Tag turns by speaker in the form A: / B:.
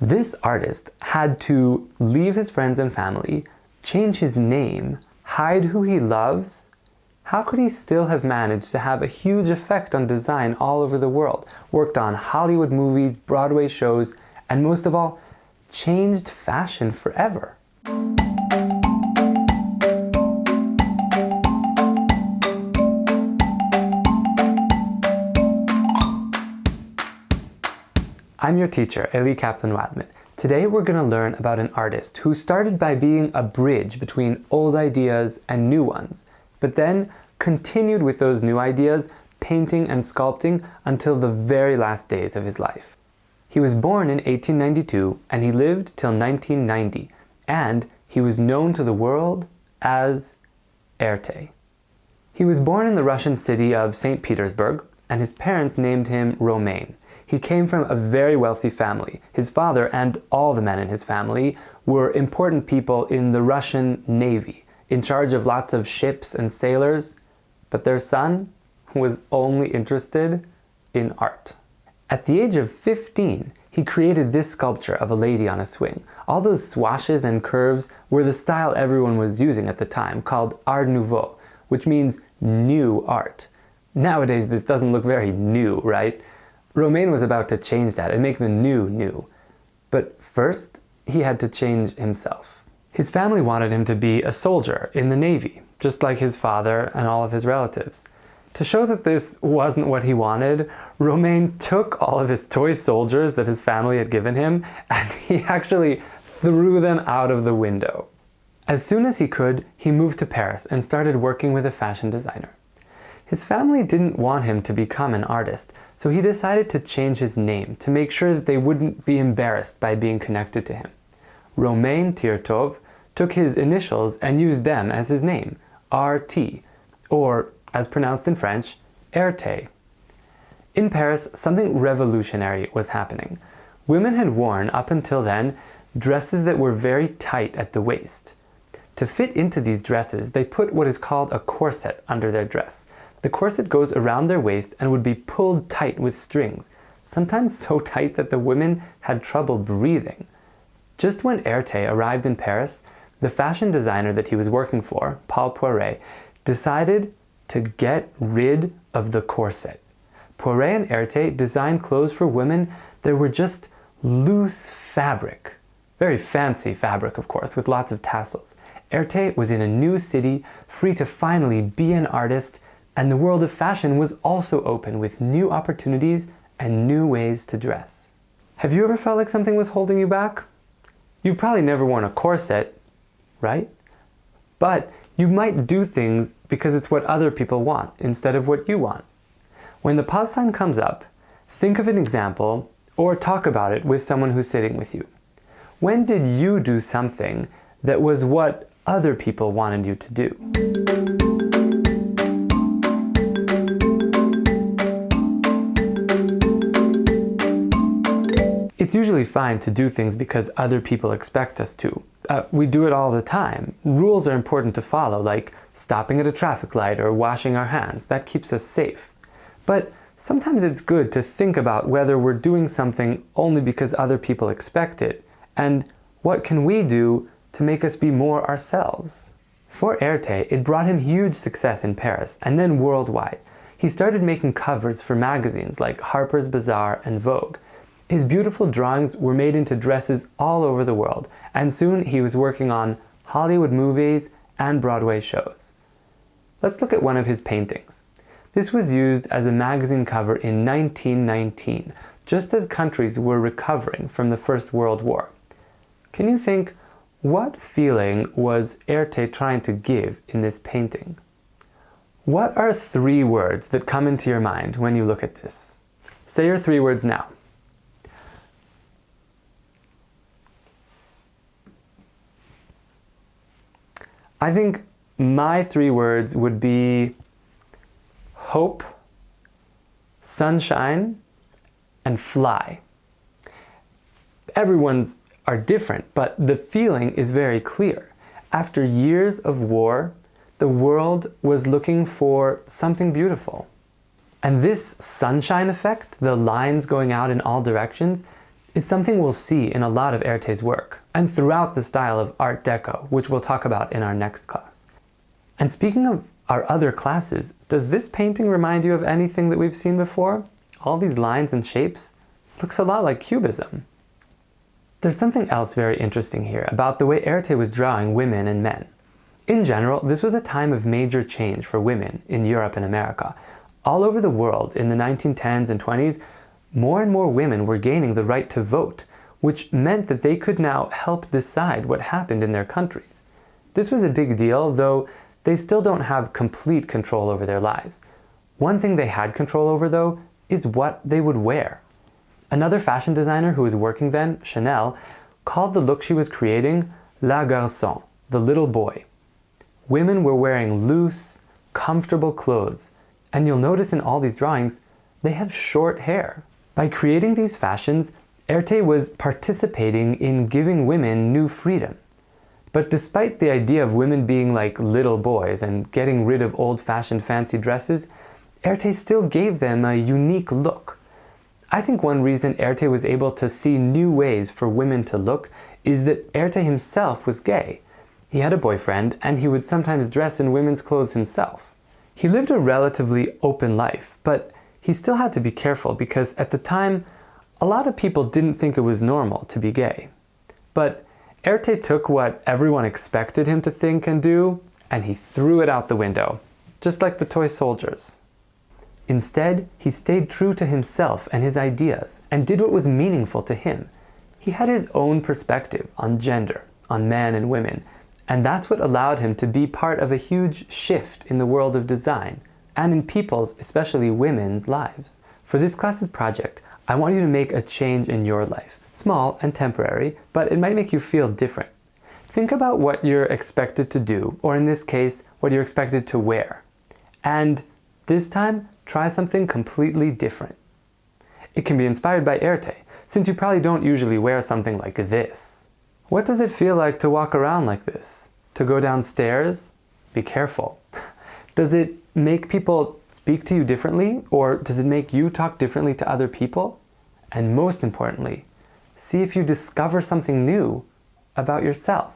A: This artist had to leave his friends and family, change his name, hide who he loves. How could he still have managed to have a huge effect on design all over the world, worked on Hollywood movies, Broadway shows, and most of all, changed fashion forever? I'm your teacher, Eli Kaplan-Wadman. Today we're going to learn about an artist who started by being a bridge between old ideas and new ones, but then continued with those new ideas, painting and sculpting until the very last days of his life. He was born in 1892 and he lived till 1990, and he was known to the world as Erte. He was born in the Russian city of St. Petersburg, and his parents named him Romain. He came from a very wealthy family. His father and all the men in his family were important people in the Russian Navy, in charge of lots of ships and sailors, but their son was only interested in art. At the age of 15, he created this sculpture of a lady on a swing. All those swashes and curves were the style everyone was using at the time, called Art Nouveau, which means new art. Nowadays, this doesn't look very new, right? Romain was about to change that and make the new new. But first, he had to change himself. His family wanted him to be a soldier in the Navy, just like his father and all of his relatives. To show that this wasn't what he wanted, Romain took all of his toy soldiers that his family had given him and he actually threw them out of the window. As soon as he could, he moved to Paris and started working with a fashion designer. His family didn't want him to become an artist, so he decided to change his name to make sure that they wouldn't be embarrassed by being connected to him. Romain Tirtov took his initials and used them as his name, RT, or, as pronounced in French, Erte. In Paris, something revolutionary was happening. Women had worn, up until then, dresses that were very tight at the waist. To fit into these dresses, they put what is called a corset under their dress. The corset goes around their waist and would be pulled tight with strings, sometimes so tight that the women had trouble breathing. Just when Erte arrived in Paris, the fashion designer that he was working for, Paul Poiret, decided to get rid of the corset. Poiret and Erte designed clothes for women that were just loose fabric. Very fancy fabric, of course, with lots of tassels. Erte was in a new city, free to finally be an artist, and the world of fashion was also open with new opportunities and new ways to dress. Have you ever felt like something was holding you back? You've probably never worn a corset, right? But you might do things because it's what other people want instead of what you want. When the pause sign comes up, think of an example or talk about it with someone who's sitting with you. When did you do something that was what other people wanted you to do? It's usually fine to do things because other people expect us to. We do it all the time. Rules are important to follow, like stopping at a traffic light or washing our hands. That keeps us safe. But sometimes it's good to think about whether we're doing something only because other people expect it, and what can we do to make us be more ourselves. For Erte, it brought him huge success in Paris and then worldwide. He started making covers for magazines like Harper's Bazaar and Vogue. His beautiful drawings were made into dresses all over the world, and soon he was working on Hollywood movies and Broadway shows. Let's look at one of his paintings. This was used as a magazine cover in 1919, just as countries were recovering from the First World War. Can you think, what feeling was Erte trying to give in this painting? What are 3 words that come into your mind when you look at this? Say your 3 words now. I think my 3 words would be hope, sunshine, and fly. Everyone's are different, but the feeling is very clear. After years of war, the world was looking for something beautiful. And this sunshine effect, the lines going out in all directions, is something we'll see in a lot of Erte's work, and throughout the style of Art Deco, which we'll talk about in our next class. And speaking of our other classes, does this painting remind you of anything that we've seen before? All these lines and shapes? Looks a lot like Cubism. There's something else very interesting here about the way Erte was drawing women and men. In general, this was a time of major change for women in Europe and America. All over the world in the 1910s and 20s, more and more women were gaining the right to vote, which meant that they could now help decide what happened in their countries. This was a big deal, though they still don't have complete control over their lives. One thing they had control over, though, is what they would wear. Another fashion designer who was working then, Chanel, called the look she was creating La Garçon, the little boy. Women were wearing loose, comfortable clothes, and you'll notice in all these drawings, they have short hair. By creating these fashions, Erte was participating in giving women new freedom. But despite the idea of women being like little boys and getting rid of old-fashioned fancy dresses, Erte still gave them a unique look. I think one reason Erte was able to see new ways for women to look is that Erte himself was gay. He had a boyfriend, and he would sometimes dress in women's clothes himself. He lived a relatively open life, but he still had to be careful because at the time, a lot of people didn't think it was normal to be gay. But Erte took what everyone expected him to think and do, and he threw it out the window, just like the toy soldiers. Instead, he stayed true to himself and his ideas, and did what was meaningful to him. He had his own perspective on gender, on men and women, and that's what allowed him to be part of a huge shift in the world of design, and in people's, especially women's, lives. For this class's project, I want you to make a change in your life. Small and temporary, but it might make you feel different. Think about what you're expected to do, or in this case, what you're expected to wear. And this time, try something completely different. It can be inspired by Erte, since you probably don't usually wear something like this. What does it feel like to walk around like this? To go downstairs? Be careful. Does it make people speak to you differently, or does it make you talk differently to other people? And most importantly, see if you discover something new about yourself.